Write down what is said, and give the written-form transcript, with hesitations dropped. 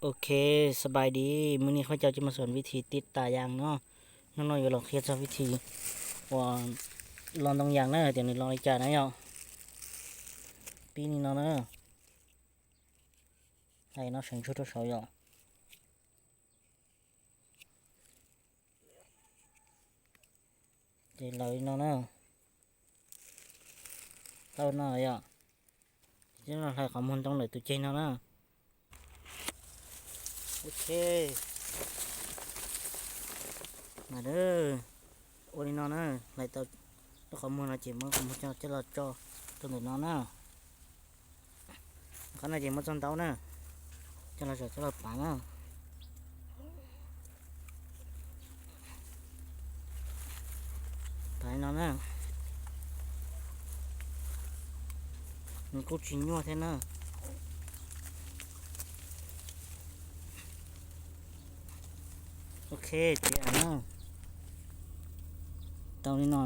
โอเคสบายดีมื้อนี้เขาเจ้าจะมาสอนวิธีติดตายางเนาะน้องๆอยู่หรอกเฮ็ดซะวิธีว่าลองตรงอย่างเนาะเดี๋ยวนี้ลองอีกจานนะเนาะปีนี้เนาะให้เนาะ选出多少药เดี๋ยวเราเนาะเราเนาะอ่ะที่เราให้ข้อมูลตรงไหนตัวจริงเนาะโอเคมาเด้อโอ้นี่เนาะในตัวข้อมูลอะไรจิมันข้อมูลจะเราจอตัวไหนเนาะขณะจิมันจนเต้าเนาะจะเราปังเนาะไปเนาะมันก็ชิ้นยัวแท้เนาะโอเคเจ้าเนาะเต้านี่เนาะ